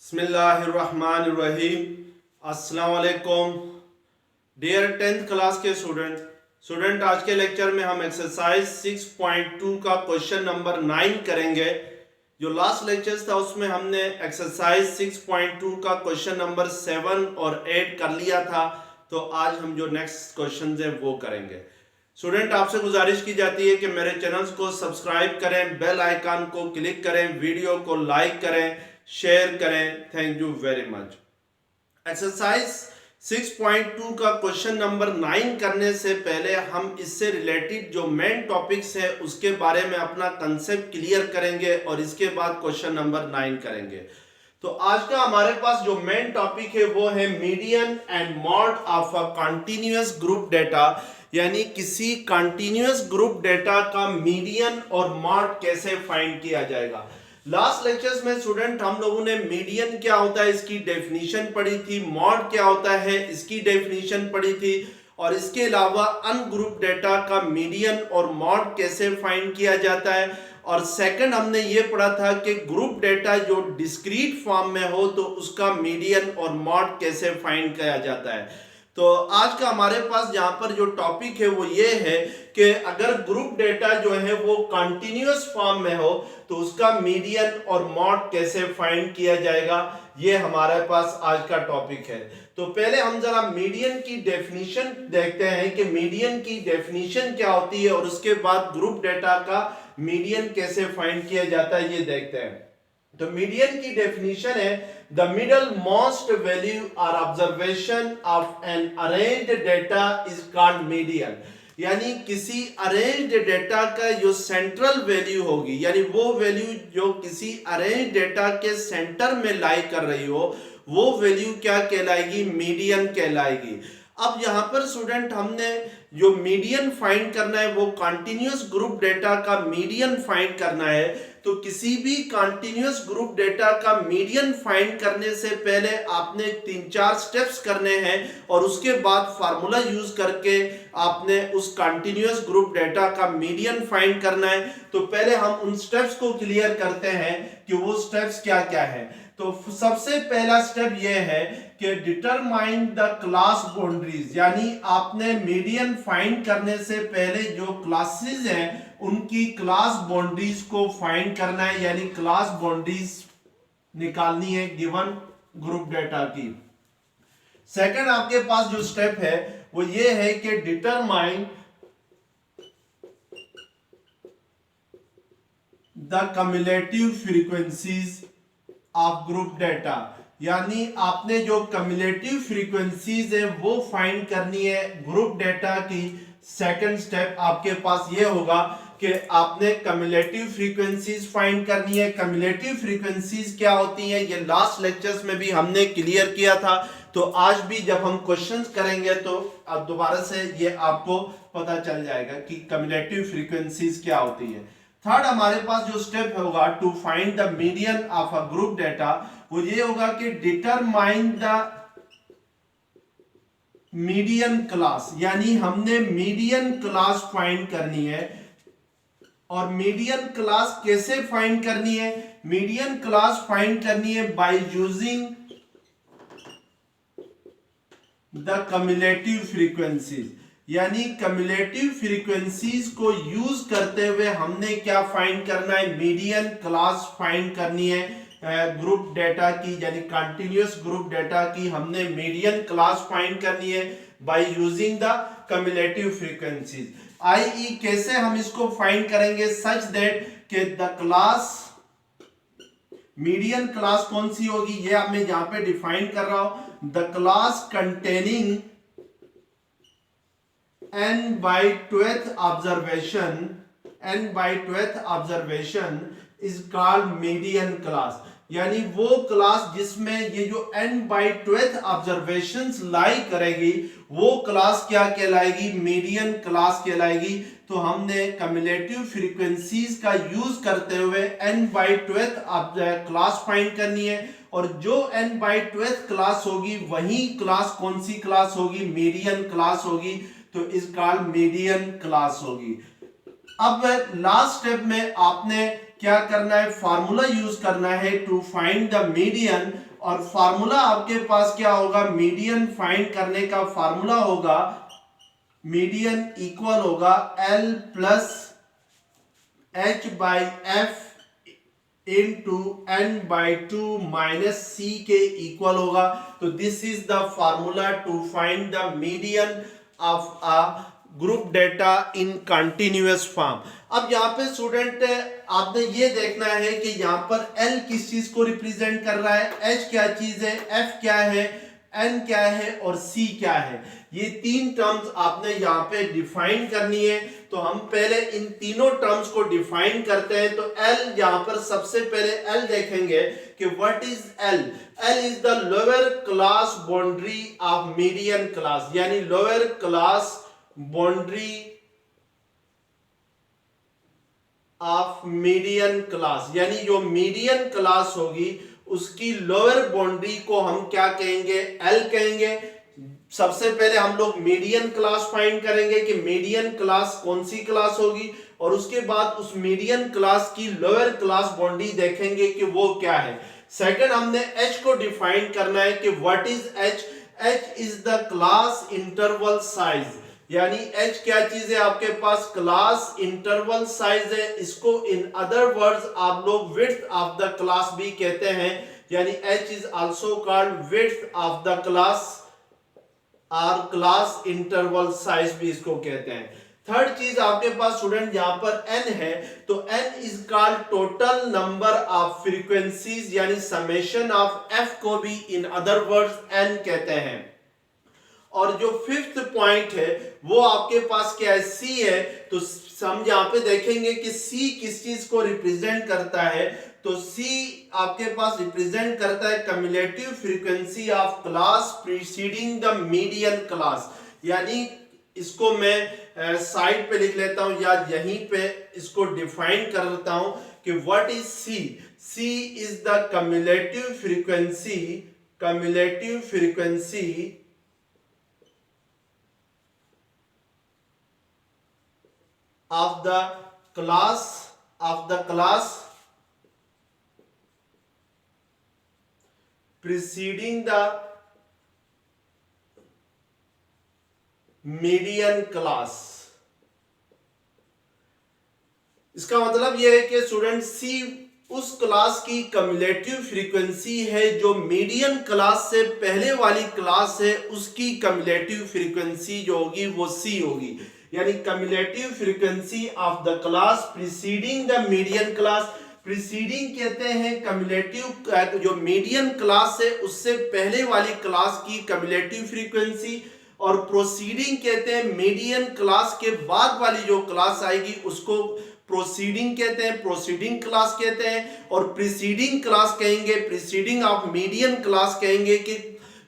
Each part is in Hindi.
बिस्मिल्लाहिर्रहमानिर्रहीम। अस्सलाम वालेकुम डियर 10th क्लास के स्टूडेंट आज के लेक्चर में हम एक्सरसाइज 6.2 का क्वेश्चन नंबर 9 करेंगे। जो लास्ट लेक्चर था उसमें हमने एक्सरसाइज 6.2 का क्वेश्चन नंबर 7 और 8 कर लिया था, तो आज हम जो नेक्स्ट क्वेश्चन है वो करेंगे। स्टूडेंट आपसे गुजारिश की जाती है कि मेरे चैनल्स को सब्सक्राइब करें, बेल आइकन को क्लिक करें, वीडियो को लाइक करें, शेयर करें। Thank you very much. Exercise 6.2 का क्वेश्चन नंबर 9 करने से पहले हम इससे रिलेटेड जो मेन टॉपिक्स है उसके बारे में अपना कंसेप्ट क्लियर करेंगे और इसके बाद क्वेश्चन नंबर 9 करेंगे। तो आज का हमारे पास जो मेन टॉपिक है वो है median and mod of a continuous group data, यानी किसी कंटीन्यूअस ग्रुप डेटा का मीडियन और मॉड कैसे फाइंड किया जाएगा। लास्ट लेक्चर्स में स्टूडेंट हम लोगों ने मीडियन क्या होता है इसकी डेफिनेशन पढ़ी थी, मॉड क्या होता है इसकी डेफिनेशन पढ़ी थी, और इसके अलावा अनग्रुप डेटा का मीडियन और मॉड कैसे फाइंड किया जाता है। और सेकंड हमने ये पढ़ा था कि ग्रुप डेटा जो डिस्क्रीट फॉर्म में हो तो उसका मीडियन और मॉड कैसे फाइंड किया जाता है। तो आज का हमारे पास यहाँ पर जो टॉपिक है वो ये है कि अगर ग्रुप डेटा जो है वो कंटिन्यूअस फॉर्म में हो तो उसका मीडियन और मॉड कैसे फाइंड किया जाएगा, ये हमारे पास आज का टॉपिक है। तो पहले हम जरा मीडियन की डेफिनेशन देखते हैं कि मीडियन की डेफिनेशन क्या होती है और उसके बाद ग्रुप डेटा का मीडियन कैसे फाइंड किया जाता है ये देखते हैं। तो मीडियन की डेफिनेशन है द मिडल मोस्ट वैल्यू और observation of an arranged data is called median, यानी किसी अरेंज्ड डेटा का जो सेंट्रल वैल्यू होगी, यानी वो वैल्यू जो किसी अरेंज्ड डेटा के सेंटर में लाई कर रही हो वो वैल्यू क्या कहलाएगी, मीडियन कहलाएगी। अब यहां पर स्टूडेंट हमने जो मीडियन फाइंड करना है वो कंटिन्यूअस ग्रुप डेटा का मीडियन फाइंड करना है। तो किसी भी कंटिन्यूअस ग्रुप डेटा का मीडियन फाइंड करने से पहले आपने 3-4 स्टेप्स करने हैं और उसके बाद फार्मूला यूज करके आपने उस कंटिन्यूअस ग्रुप डेटा का मीडियन फाइंड करना है। तो पहले हम उन स्टेप्स को क्लियर करते हैं कि वो स्टेप्स क्या क्या है। तो सबसे पहला स्टेप यह है कि डिटरमाइन द क्लास बाउंड्रीज, यानी आपने मीडियन फाइंड करने से पहले जो क्लासेस हैं उनकी क्लास बाउंड्रीज को फाइंड करना है, यानी क्लास बाउंड्रीज निकालनी है गिवन ग्रुप डेटा की। सेकंड आपके पास जो स्टेप है वो ये है कि determine the cumulative frequencies of group data, यानी आपने जो कम्युलेटिव फ्रीक्वेंसीज है वो फाइंड करनी है ग्रुप डेटा की। सेकंड स्टेप आपके पास ये होगा कि आपने कम्युलेटिव फ्रीक्वेंसीज फाइंड करनी है। कम्युलेटिव फ्रीक्वेंसीज क्या होती हैं ये लास्ट लेक्चर्स में भी हमने क्लियर किया था, तो आज भी जब हम क्वेश्चंस करेंगे तो अब दोबारा से ये आपको पता चल जाएगा कि कम्युलेटिव फ्रीक्वेंसीज क्या होती है। थर्ड हमारे पास जो स्टेप होगा to find the median of a group data, वो ये होगा कि डिटरमाइन द मीडियन क्लास, यानी हमने मीडियन क्लास फाइंड करनी है। और मीडियन क्लास कैसे फाइंड करनी है, मीडियन क्लास फाइंड करनी है by using the cumulative frequencies, यानी कम्युलेटिव फ्रीक्वेंसीज को यूज करते हुए हमने क्या फाइंड करना है, मीडियन क्लास फाइंड करनी है ग्रुप डेटा की, यानी कंटिन्यूअस ग्रुप डेटा की हमने मीडियन क्लास फाइंड करनी है by using the cumulative frequencies. I कैसे हम इसको फाइंड करेंगे, सच दैट कि द क्लास मीडियन क्लास कौन सी होगी ये अब मैं यहां पे डिफाइन कर रहा हूं, the class containing n by 12th observation is called median class, यानी वो क्लास जिसमें ये जो n by 12th observations लाई करेगी वो क्लास क्या कहलाएगी, मीडियन क्लास कहलाएगी। तो हमने कम्युलेटिव फ्रीक्वेंसीज का यूज करते हुए n by 12th class find करनी है, और जो n by 12th क्लास होगी वही क्लास कौन सी क्लास होगी, मीडियन क्लास होगी, तो इस कॉल्ड मीडियन क्लास होगी। अब लास्ट स्टेप में आपने क्या करना है, फार्मूला यूज करना है टू फाइंड द मीडियन और फार्मूला आपके पास क्या होगा, मीडियन फाइंड करने का फार्मूला होगा, मीडियन इक्वल होगा L plus H by F into N by 2 minus C के इक्वल होगा। तो this is the formula to find the median of a group data in continuous form. अब यहाँ पे स्टूडेंट आपने ये देखना है कि यहाँ पर L किस चीज को रिप्रेजेंट कर रहा है, H क्या चीज है, F क्या है, N क्या है और C क्या है। ये तीन टर्म्स आपने यहाँ पे डिफाइन करनी है। तो हम पहले इन तीनों टर्म्स को डिफाइन करते हैं। तो L यहाँ पर सबसे पहले L देखेंगे कि what is L। L is the lower class boundary of median class, यानी lower class boundary of median class, यानी जो मीडियन क्लास होगी उसकी लोअर बाउंड्री को हम क्या कहेंगे, L कहेंगे। सबसे पहले हम लोग मीडियन क्लास फाइंड करेंगे कि मीडियन क्लास कौन सी क्लास होगी, और उसके बाद उस मीडियन क्लास की लोअर क्लास बाउंड्री देखेंगे कि वो क्या है। सेकंड हमने H को डिफाइन करना है कि what is H। H is the class interval size, यानी H क्या चीज है आपके पास, क्लास इंटरवल साइज है। इसको इन अदर वर्ड्स आप लोग विड्थ ऑफ द क्लास भी कहते हैं, यानी H is also called width of the class और क्लास इंटरवल साइज भी इसको कहते हैं। थर्ड चीज आपके पास स्टूडेंट यहाँ पर N है, तो N is called total number of frequencies, यानी समेशन ऑफ F को भी इन अदर वर्ड्स N कहते हैं। और जो फिफ्थ पॉइंट है वो आपके पास क्या है, C है। तो हम यहाँ पे देखेंगे कि C किस चीज को रिप्रेजेंट करता है। तो C आपके पास रिप्रेजेंट करता है cumulative frequency of class preceding the median class, यानी इसको मैं साइड पे लिख लेता हूं या यहीं पे इसको डिफाइन कर लेता हूं कि what is C। C is the cumulative frequency of the class preceding the median class। इसका मतलब यह है कि स्टूडेंट C उस क्लास की कम्युलेटिव फ्रीक्वेंसी है जो मीडियन क्लास से पहले वाली क्लास है, उसकी कम्युलेटिव फ्रीक्वेंसी जो होगी वो C होगी, यानी cumulative frequency of the class preceding the median class. Preceding कहते हैं कम्युलेटिव, जो मीडियन क्लास है उससे पहले वाली क्लास की कम्युलेटिव फ्रीक्वेंसी, और प्रोसीडिंग कहते हैं मीडियन क्लास के बाद वाली जो क्लास आएगी उसको प्रोसीडिंग कहते हैं, प्रोसीडिंग क्लास कहते हैं। और प्रीसीडिंग क्लास कहेंगे, प्रीसीडिंग ऑफ मीडियन क्लास कहेंगे कि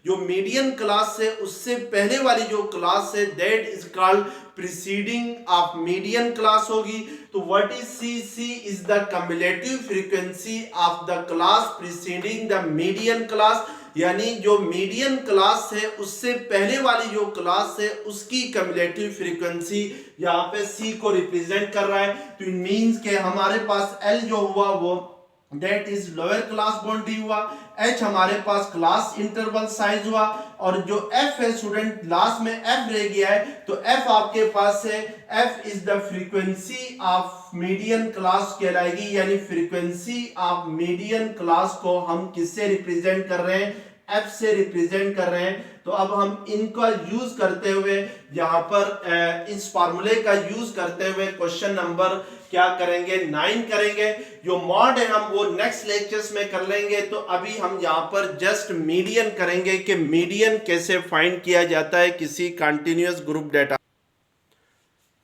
जो मीडियन क्लास है उससे पहले वाली जो क्लास है that is called preceding of median class होगी। तो what is C। C is the cumulative frequency of the class preceding the median class, यानी जो मीडियन क्लास है उससे पहले वाली जो क्लास है उसकी कम्युलेटिव फ्रीक्वेंसी यहाँ पे C को रिप्रेजेंट कर रहा है। तो इट मींस के हमारे पास L जो हुआ वो that is lower class boundary हुआ, H हमारे पास क्लास इंटरवल साइज हुआ, और जो F है स्टूडेंट लास्ट में F रह गया है। तो F आपके पास है, F is the frequency of median class कहलाएगी, यानी फ्रीक्वेंसी ऑफ मीडियन क्लास को हम किससे रिप्रेजेंट कर रहे हैं, F से रिप्रेजेंट कर रहे हैं। तो अब हम इनका यूज करते हुए यहाँ पर इस फार्मूले का यूज करते हुए क्वेश्चन नंबर क्या करेंगे, 9 करेंगे। जो मॉड है हम वो नेक्स्ट लेक्चर्स में कर लेंगे। तो अभी हम यहाँ पर जस्ट मीडियन करेंगे कि मीडियन कैसे फाइंड किया जाता है किसी कंटिन्यूअस ग्रुप डेटा।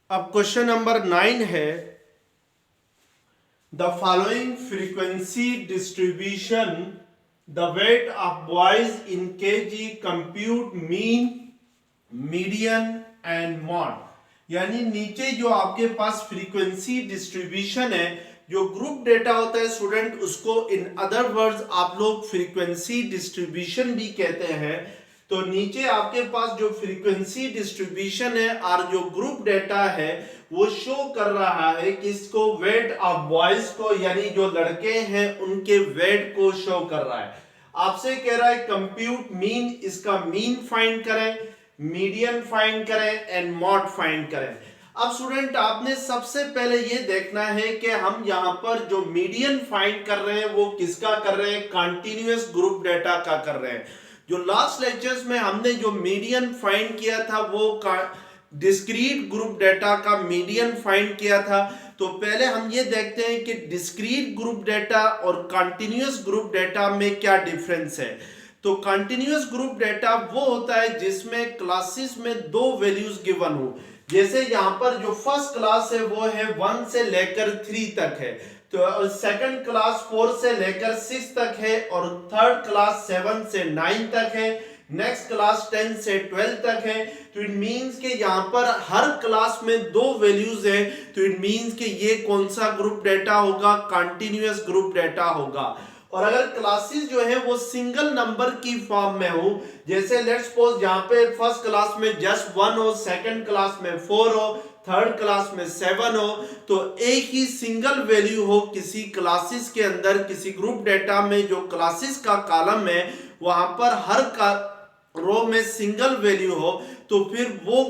अब क्वेश्चन नंबर 9 है, the following frequency distribution the weight of boys in kg compute mean, median and mode। यानी नीचे जो आपके पास फ्रीक्वेंसी डिस्ट्रीब्यूशन है, जो ग्रुप डेटा होता है स्टूडेंट उसको इन अदर वर्ड्स आप लोग फ्रीक्वेंसी डिस्ट्रीब्यूशन भी कहते हैं। तो नीचे आपके पास जो फ्रीक्वेंसी डिस्ट्रीब्यूशन है और जो ग्रुप डेटा है वो शो कर रहा है किसको, वेट ऑफ बॉयज को, यानी जो लड़के हैं उनके वेट को शो कर रहा है। आपसे कह रहा है कंप्यूट मीन, इसका मीन फाइंड करें, मीडियन फाइंड करें एंड मॉड फाइंड करें। अब स्टूडेंट आपने सबसे पहले ये देखना है कि हम यहाँ पर जो मीडियन फाइंड कर रहे हैं वो किसका कर रहे हैं, कंटिन्यूअस ग्रुप डेटा का कर रहे हैं। जो लास्ट लेक्चर्स में हमने जो मीडियन फाइंड किया था वो डिस्क्रीट ग्रुप डेटा का मीडियन फाइंड किया था। तो पहले हम ये देखते हैं कि डिस्क्रीट ग्रुप डेटा और कंटिन्यूअस ग्रुप डेटा में क्या डिफरेंस है। तो कंटिन्यूअस ग्रुप डेटा वो होता है जिसमें क्लासेस में दो वैल्यूज गिवन हो। जैसे यहाँ पर जो फर्स्ट क्लास है वो है 1 से लेकर 3 तक है, तो सेकंड क्लास 4 से लेकर 6 तक है, और थर्ड क्लास 7 से 9 तक है, नेक्स्ट क्लास 10 से 12 तक है। तो इट मींस कि यहाँ पर हर क्लास में दो वैल्यूज है, तो इट मींस कि ये कौन सा ग्रुप डेटा होगा, कंटिन्यूअस ग्रुप डेटा होगा। और अगर क्लासेस जो है वो सिंगल नंबर की फॉर्म में हो, जैसे लेट्स सपोज यहाँ पे फर्स्ट क्लास में जस्ट 1 हो, सेकंड क्लास में 4 हो, थर्ड क्लास में 7 हो, तो एक ही सिंगल वैल्यू हो किसी क्लासेस के अंदर, किसी ग्रुप डेटा में जो क्लासेस का कॉलम है वहां पर हर का रो में सिंगल वैल्यू हो, तो फिर वो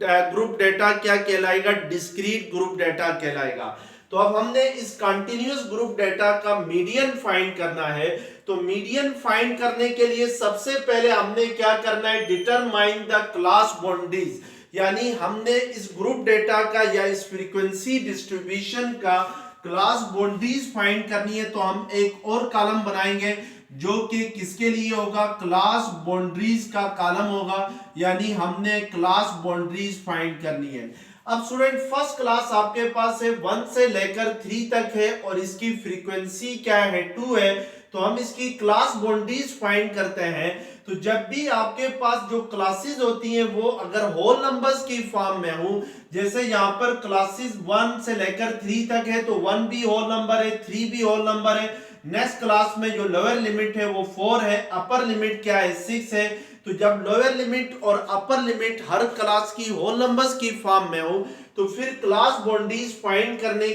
ग्रुप डेटा क्या कहलाएगा, डिस्क्रीट ग्रुप डेटा कहलाएगा। तो अब हमने इस कंटिन्यूअस ग्रुप डेटा का मीडियन फाइंड करना है। तो मीडियन फाइंड करने के लिए सबसे पहले हमने क्या करना है, डिटरमाइन द क्लास बाउंड्रीज, यानी हमने इस ग्रुप डेटा का या इस फ्रीक्वेंसी डिस्ट्रीब्यूशन का क्लास बाउंड्रीज फाइंड करनी है। तो हम एक और कॉलम बनाएंगे जो कि किसके लिए होगा, क्लास बाउंड्रीज का कॉलम होगा, यानी हमने क्लास बाउंड्रीज फाइंड करनी है। अब स्टूडेंट फर्स्ट क्लास आपके पास है 1 से लेकर 3 तक है और इसकी फ्रीक्वेंसी क्या है, 2 है। तो हम इसकी क्लास बाउंड्रीज फाइंड करते हैं। तो जब भी आपके पास जो क्लासेस होती हैं वो अगर होल नंबर्स की फॉर्म में हो, जैसे यहाँ पर क्लासेस 1 से लेकर 3 तक है, तो 1 भी होल नंबर है, 3 भी होल नंबर है। नेक्स्ट क्लास में जो लोअर लिमिट है वो 4 है, अपर लिमिट क्या है, 6 है। तो जब लोअर लिमिट और अपर लिमिट हर क्लास की होल नंबर्स की फॉर्म में हो, तो फिर क्लास बाउंड्रीज फाइंड करने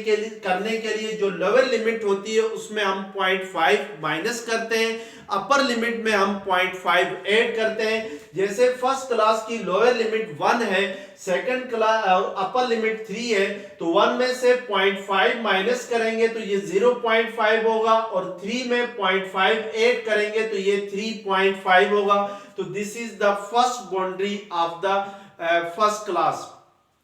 के लिए जो लोअर लिमिट होती है उसमें हम 0.5 माइनस करते हैं, अपर लिमिट में हम 0.5 ऐड करते हैं। जैसे फर्स्ट क्लास की लोअर लिमिट 1 है, सेकंड क्लास अपर लिमिट 3 है, तो 1 में से 0.5 माइनस करेंगे तो ये 0.5 होगा, और 3 में 0.5 ऐड करेंगे तो ये 3.5 होगा। तो this is the first boundary of the first class.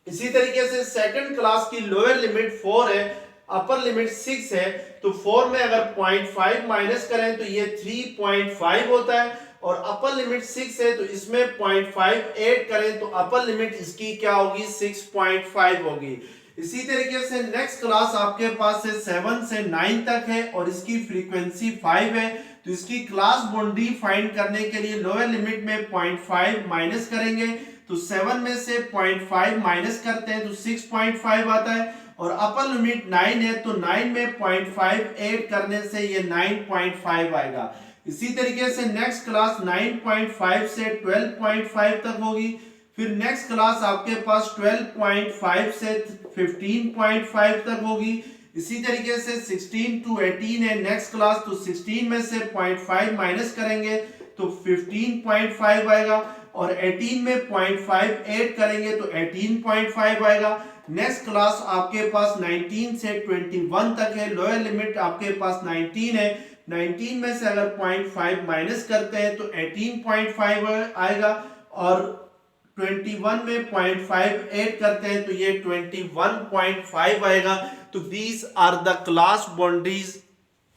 इसी तरीके से सेकंड क्लास की लोअर लिमिट 4 है, अपर लिमिट 6 है, तो 4 में अगर 0.5 माइनस करें तो ये 3.5 होता है, और अपर लिमिट 6 है तो इसमें 0.5 ऐड करें तो अपर लिमिट इसकी क्या होगी, 6.5 होगी। इसी तरीके से नेक्स्ट क्लास आपके पास है 7 से 9 तक है और इसकी फ्रीक्वेंसी 5 है। तो इसकी क्लास बाउंड्री फाइंड करने के लिए लोअर लिमिट में 0.5 माइनस करेंगे, तो 7 में से 0.5 माइनस करते हैं तो 6.5 आता है, और अपर लिमिट 9 है तो 9 में 0.5 ऐड करने से ये 9.5 आएगा। इसी तरीके से नेक्स्ट क्लास 9.5 से 12.5 तक होगी। फिर नेक्स्ट क्लास आपके पास 12.5 से 15.5 तक होगी। इसी तरीके से 16 to 18 है नेक्स्ट क्लास, तो 16 में से 0.5 माइनस करेंगे तो 15.5 आएगा, और 18 में 0.5 ऐड करेंगे तो 18.5 आएगा। नेक्स्ट क्लास आपके पास 19 से 21 तक है, लोअर लिमिट आपके पास 19 है, 19 में से अगर 0.5 माइनस करते हैं तो 18.5 आएगा, और 21 में 0.5 ऐड करते हैं तो ये 21.5 आएगा। तो these are the class boundaries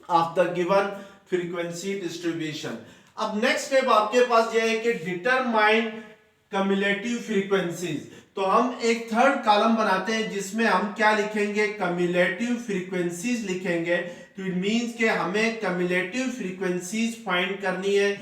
of the given frequency distribution. अब नेक्स्ट स्टेप आपके पास यह है कि डिटरमाइन कम्युलेटिव फ्रीक्वेंसीज। तो हम एक थर्ड कॉलम बनाते हैं जिसमें हम क्या लिखेंगे, कम्युलेटिव फ्रीक्वेंसीज लिखेंगे। तो इट मींस कि हमें कम्युलेटिव फ्रीक्वेंसीज फाइंड करनी है,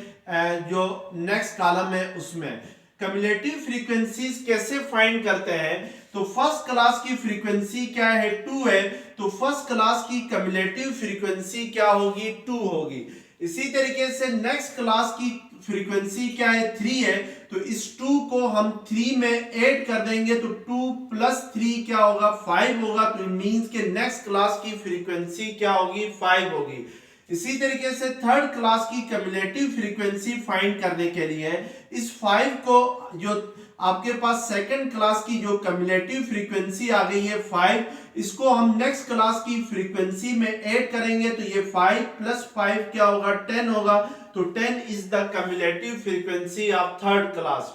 जो नेक्स्ट कॉलम है उसमें। कम्युलेटिव फ्रीक्वेंसीज कैसे फाइंड करते हैं, तो फर्स्ट क्लास की फ्रीक्वेंसी क्या है, 2 है, तो फर्स्ट क्लास की कम्युलेटिव फ्रीक्वेंसी क्या होगी, 2 होगी। इसी तरीके से नेक्स्ट क्लास की फ्रीक्वेंसी क्या है, 3 है, तो इस 2 को हम 3 में ऐड कर देंगे तो 2 प्लस 3 क्या होगा, 5 होगा। तो इट मींस के नेक्स्ट क्लास की फ्रीक्वेंसी क्या होगी, 5 होगी। इसी तरीके से थर्ड क्लास की कम्युलेटिव फ्रीक्वेंसी फाइंड करने के लिए इस 5 को, जो आपके पास सेकंड क्लास की जो कम्युलेटिव फ्रीक्वेंसी आ गई है 5, इसको हम नेक्स्ट क्लास की फ्रीक्वेंसी में ऐड करेंगे तो ये 5 + 5 क्या होगा, 10 होगा। तो 10 is the cumulative frequency of third class.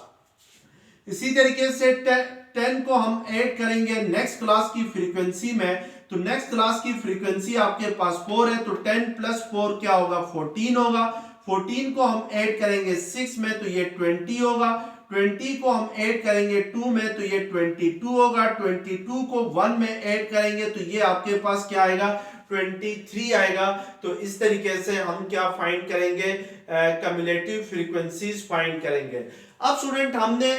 इसी तरीके से 10 को हम ऐड करेंगे नेक्स्ट क्लास की फ्रीक्वेंसी में, तो नेक्स्ट क्लास की फ्रीक्वेंसी आपके पास 4 है, तो 10 + 4 क्या होगा, 14 होगा। 14 को हम ऐड करेंगे 6 में तो ये 20 होगा। 20 को हम ऐड करेंगे 2 में तो ये 22 होगा। 22 को 1 में ऐड करेंगे तो ये आपके पास क्या आएगा, 23 आएगा। तो इस तरीके से हम क्या फाइंड करेंगे, कम्युलेटिव फ्रीक्वेंसीज फाइंड करेंगे। अब स्टूडेंट हमने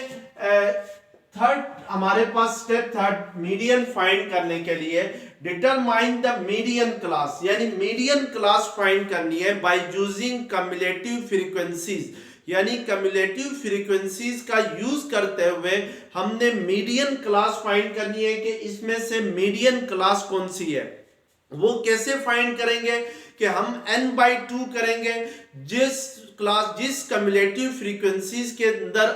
थर्ड, हमारे पास स्टेप थर्ड मीडियन फाइंड करने के लिए डिटरमाइन द मीडियन क्लास, यानी मीडियन क्लास फाइंड करनी है बाय यूजिंग कम्युलेटिव फ्रीक्वेंसीज, यानी कम्युलेटिव फ्रीक्वेंसीज का यूज करते हुए हमने मीडियन क्लास फाइंड करनी है कि इसमें से मीडियन क्लास कौन सी है। वो कैसे फाइंड करेंगे कि हम n/2 करेंगे, जिस कम्युलेटिव फ्रीक्वेंसीज के अंदर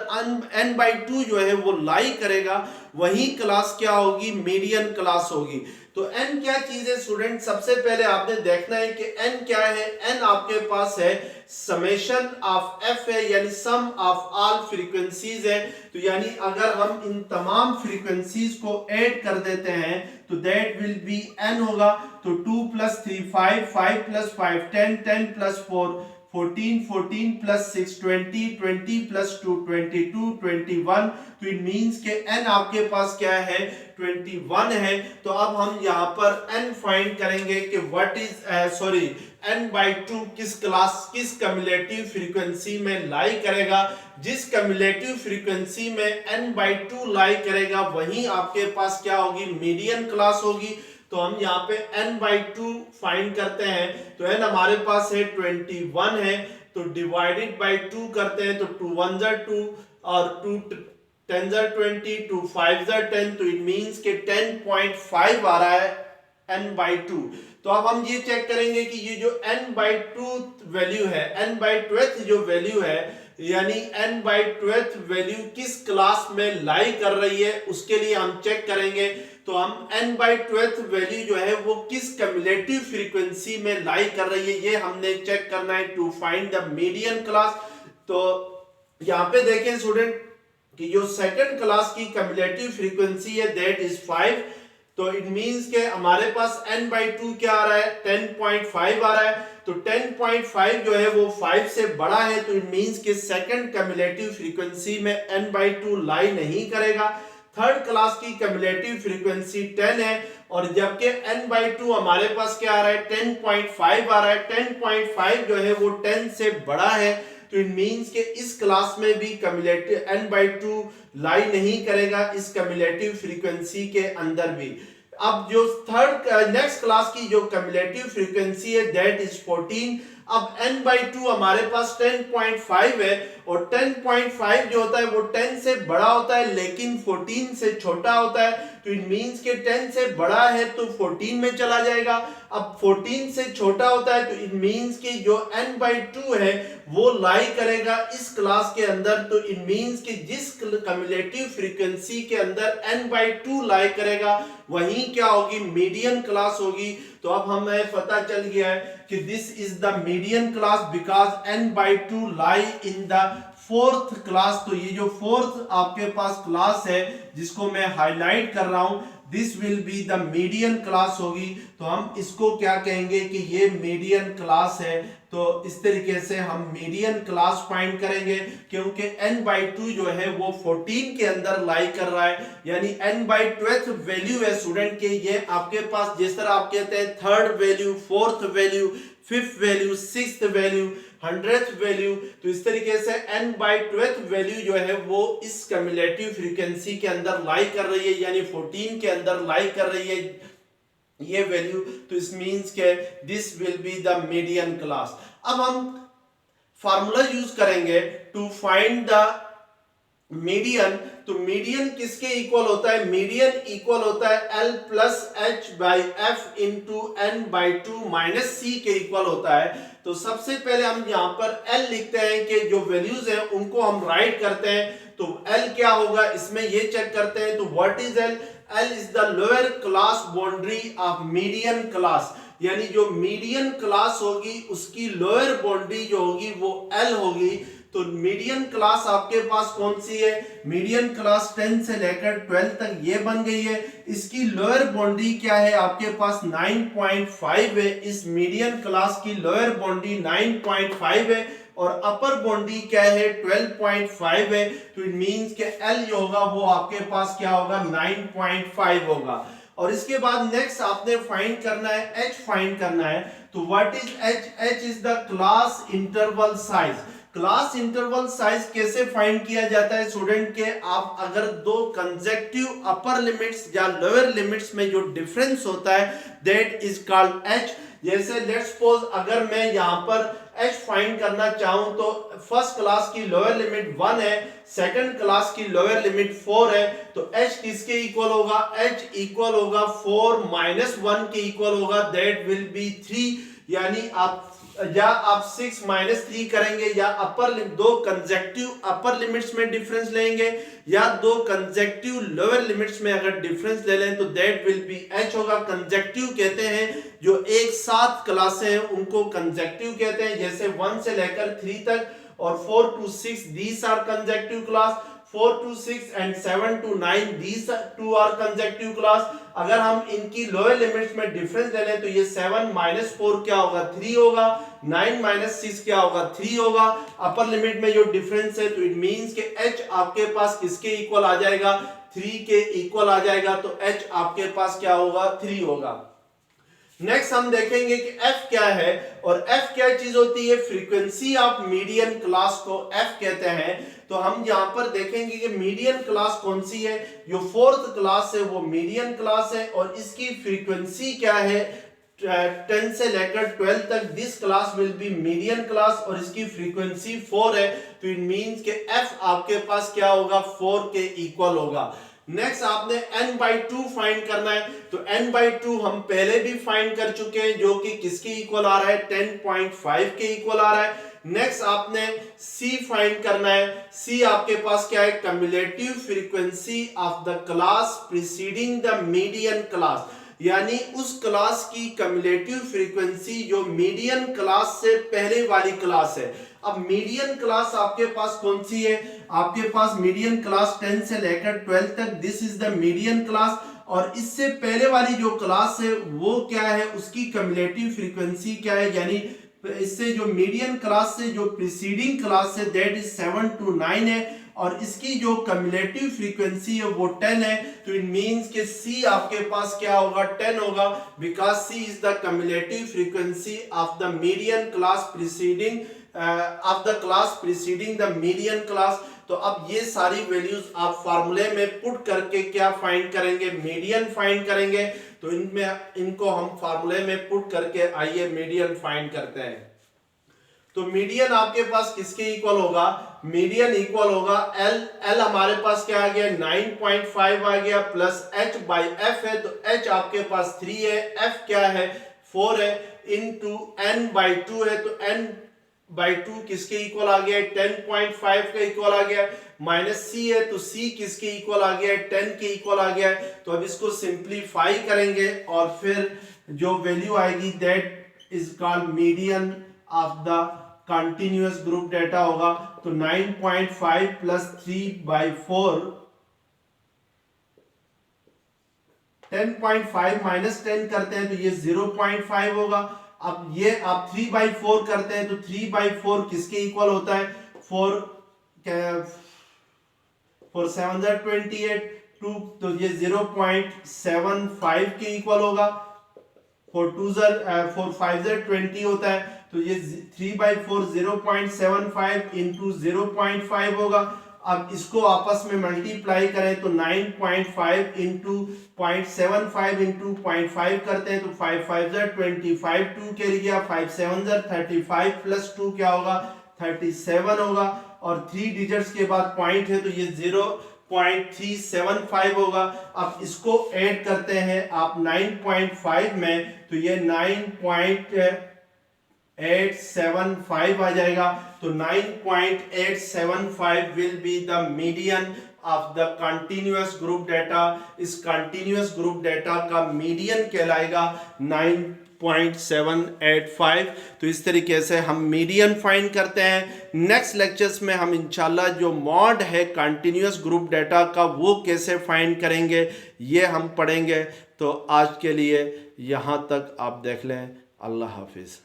n/2 जो है वो लाई करेगा वही क्लास क्या होगी, मीडियन क्लास होगी। तो n क्या चीज है स्टूडेंट, सबसे पहले आपने देखना है कि n क्या है। n आपके पास है समेशन ऑफ f है, यानी सम ऑफ ऑल फ्रीक्वेंसीज है। तो यानी अगर हम इन तमाम फ्रीक्वेंसीज को ऐड कर देते हैं तो दैट विल बी n होगा। तो 2 + 3 5, 5 + 5 10, 10 + 4 14, 14 + 6 20, 20 + 2 22, 21। तो इट मींस के n आपके पास क्या है, 21 है। तो अब हम यहाँ पर n फाइंड करेंगे कि व्हाट इज n/2 किस कम्युलेटिव फ्रीक्वेंसी में लाई करेगा। जिस कम्युलेटिव फ्रीक्वेंसी में n/2 लाई करेगा वही आपके पास क्या होगी, मीडियन क्लास होगी। तो हम यहाँ पे n/2 फाइंड करते हैं, तो n हमारे पास है 21 है, तो डिवाइडेड बाय 2 करते हैं तो 2 1 2 और 2 10 20, 2 5 10। तो इट मींस के 10.5 आ रहा है n/2। तो अब हम ये चेक करेंगे कि ये जो n/2 वैल्यू है, n/2 जो वैल्यू है, यानी n/2 वैल्यू किस क्लास में लाई कर रही है, उसके लिए हम चेक करेंगे। तो हम n/2 वैल्यू जो है वो किस कम्युलेटिव फ्रीक्वेंसी में लाई कर रही है, ये हमने चेक करना है to find the median class. तो यहाँ पे देखें स्टूडेंट कि जो सेकंड क्लास की कम्युलेटिव फ्रीक्वेंसी है दैट इज 5। तो इट मींस के हमारे पास n/2 क्या आ रहा है, 10.5 आ रहा है। तो 10.5 जो है वो 5 से बड़ा है, तो इट मींस के सेकंड कम्युलेटिव फ्रीक्वेंसी में n/2 लाई नहीं करेगा। थर्ड क्लास की कम्युलेटिव फ्रीक्वेंसी 10 है, और जबकि n/2 हमारे पास क्या आ रहा है, 10.5 आ रहा है। 10.5 जो है वो 10 से बड़ा है, तो इट मींस के इस क्लास में भी कम्युलेटिव n/2 लाई नहीं करेगा इस कम्युलेटिव फ्रीक्वेंसी के अंदर भी। अब जो थर्ड नेक्स्ट क्लास की जो कम्युलेटिव फ्रीक्वेंसी है दैट इज 14। अब n/2 हमारे पास 10.5 है, और 10.5 जो होता है वो 10 से बड़ा होता है लेकिन 14 से छोटा होता है। तो इट मींस के 10 से बड़ा है तो 14 में चला जाएगा। अब 14 से छोटा होता है तो इट मींस कि जो n/2 है वो लाई करेगा इस क्लास के अंदर। तो इट मींस कि जिस कम्युलेटिव फ्रीक्वेंसी के अंदर n/2 लाई करेगा वही क्या होगी, मीडियन क्लास होगी। तो अब हमें पता चल गया है कि this is the median class because n/2 lie in the fourth class. तो ये जो फोर्थ आपके पास क्लास है जिसको मैं हाईलाइट कर रहा हूं, this will be the median class होगी। तो हम इसको क्या कहेंगे कि ये मीडियन क्लास है। तो इस तरीके से हम मीडियन क्लास फाइंड करेंगे, क्योंकि n/2 जो है वो 14 के अंदर लाई कर रहा है, यानी n/2 वैल्यू है स्टूडेंट के। ये आपके पास जिस तरह आप कहते हैं third value, fourth value, fifth value, sixth value, 100th value, तो इस तरीके से n/2 वैल्यू जो है वो इस कम्युलेटिव फ्रीक्वेंसी के अंदर लाई कर रही है, यानी 14 के अंदर लाई कर रही है ये वैल्यू। तो इस मींस के this will be the median class. अब हम फार्मूला यूज करेंगे टू फाइंड द मीडियन, तो मीडियन किसके इक्वल होता है? मीडियन इक्वल होता है L plus H by F into N by two minus C के इक्वल होता है। तो सबसे पहले हम यहाँ पर L लिखते हैं कि जो वैल्यूज हैं उनको हम राइट करते हैं। तो L क्या होगा इसमें ये चेक करते हैं। तो what is L? L is the lower class boundary of median class, यानी जो मीडियन क्लास होगी उसकी लोअर बाउंड्री जो होगी वो L होगी। तो मीडियन क्लास आपके पास कौन सी है? मीडियन क्लास 10 से लेकर 12 तक ये बन गई है। इसकी लोअर बाउंड्री क्या है? आपके पास 9.5 है। इस मीडियन क्लास की लोअर बाउंड्री 9.5 है और अपर बाउंड्री क्या है? 12.5 है। तो इट मींस कि L जो होगा वो आपके पास क्या होगा? 9.5 होगा। और इसके बाद नेक्स्ट आपने फाइंड करना है H फाइंड करना है। तो what is H? H is the class interval size. Class interval size कैसे फाइंड किया जाता है स्टूडेंट? के आप अगर दो कंसेक्यूटिव अपर लिमिट्स या लोअर लिमिट्स में जो डिफरेंस होता है दैट इज कॉल्ड H। जैसे लेट्स सपोज अगर मैं यहाँ पर H फाइंड करना चाहूं तो फर्स्ट क्लास की लोअर लिमिट 1 है, सेकंड क्लास की लोअर लिमिट 4 है। तो H किसके इक्वल होगा? H इक्वल होगा 4 माइनस 1 के इक्वल होगा, दैट विल बी 3। यानी आप 6 माइनस 3 करेंगे या अपर दो कंसेक्यूटिव अपर लिमिट्स में डिफरेंस लेंगे या दो कंसेक्यूटिव लोअर लिमिट्स में अगर डिफरेंस ले लें तो दैट विल बी H होगा। कंसेक्यूटिव कहते हैं जो एक साथ क्लासें हैं उनको कंसेक्यूटिव कहते हैं, जैसे 1 से लेकर 3 तक और 4 to 6 these are consecutive class, 4 to 6 and 7 to 9 these two are consecutive class। अगर हम इनकी लोअर लिमिट्स में डिफरेंस ले लें तो ये 7 माइनस 4 क्या होगा? 3 होगा, 9 माइनस 6 क्या होगा? 3 होगा। अपर लिमिट में जो डिफरेंस है तो इट मींस कि H आपके पास किसके इक्वल आ जाएगा? 3 के इक्वल आ जाएगा। तो H आपके पास क्या होगा? 3 होगा। नेक्स्ट हम देखेंगे कि F क्या है और F क्या चीज होती है? फ्रीक्वेंसी ऑफ मीडियन क्लास को F कहते हैं। तो हम यहां पर देखेंगे कि मीडियन क्लास कौन सी है। जो फोर्थ क्लास है वो मीडियन क्लास है और इसकी फ्रीक्वेंसी क्या है? 10 से लेकर 12 तक this class will be median class और इसकी फ्रीक्वेंसी 4 है। तो इट मींस कि F आपके पास क्या होगा? 4 के इक्वल होगा। नेक्स्ट आपने n/2 फाइंड करना है। तो n/2 हम पहले भी फाइंड कर चुके हैं जो कि किसके इक्वल आ रहा है? 10.5 के इक्वल आ रहा है। नेक्स्ट आपने c फाइंड करना है। c आपके पास क्या है? Cumulative frequency of the class preceding the median class, यानी उस क्लास की कम्युलेटिव फ्रीक्वेंसी जो मीडियन क्लास से पहले वाली क्लास है। अब मीडियन क्लास आपके पास कौन सी है? आपके पास मीडियन क्लास 10 से लेकर 12 तक this is the median class और इससे पहले वाली जो क्लास है वो क्या है? उसकी कम्युलेटिव फ्रीक्वेंसी क्या है? यानी इससे जो मीडियन क्लास से जो प्रीसीडिंग क्लास है दैट इज 7 to 9 है और इसकी जो कम्युलेटिव फ्रीक्वेंसी है वो 10 है। तो इट मींस कि C आपके पास क्या होगा? 10 होगा, because C is the cumulative frequency of the median class preceding the median class. तो अब ये सारी वैल्यूज आप फार्मूले में पुट करके क्या फाइंड करेंगे? मीडियन फाइंड करेंगे। तो इनको हम फार्मूले में पुट करके आइए मीडियन फाइंड करते हैं। तो मीडियन आपके पास किसके इक्वल होगा? मीडियन इक्वल होगा L हमारे पास क्या आ गया? 9.5 आ गया प्लस H बाई F है। तो H आपके पास 3 है, F क्या है? 4 है, इनटू n/2 है। तो n/2 किसके इक्वल आ गया? 10.5 का इक्वल आ गया। माइनस C है तो C किसके इक्वल आ गया? 10 के इक्वल आ गया। तो अब इसको सिंप्लीफाई करेंगे और फिर जो वैल्यू आएगी that is called median of the continuous group data होगा। तो 9.5 प्लस 3/4, 10.5 माइनस 10 करते हैं तो ये 0.5 होगा। अब ये आप 3/4 करते हैं तो 3/4 किसके इक्वल होता है? 4 7 28 2, तो ये 0.75 के इक्वल होगा। 4 5 20 होता है तो ये 3/4 0.75 इंटू 0.5 होगा। अब इसको आपस में मल्टीप्लाई करें तो 9.5 इंटू 0.75 इंटू 0.5 करते हैं तो 5 5 25, 2 के लिए 5 7 35 प्लस 2 क्या होगा? 37 होगा। और 3 डिजिट्स के बाद पॉइंट है तो ये 0.375 होगा। अब इसको ऐड करते हैं आप 9.5 में तो ये 9.875 आ जाएगा। तो 9.875 will be the median of the continuous group data. इस कंटिन्यूअस ग्रुप डाटा का मीडियन कहलाएगा 9.785। तो इस तरीके से हम मीडियन फाइंड करते हैं। नेक्स्ट लेक्चर्स में हम इंशाल्लाह जो मॉड है कंटिन्यूअस ग्रुप डाटा का वो कैसे फाइंड करेंगे ये हम पढ़ेंगे। तो आज के लिए यहाँ तक आप देख लें। अल्लाह हाफिज़।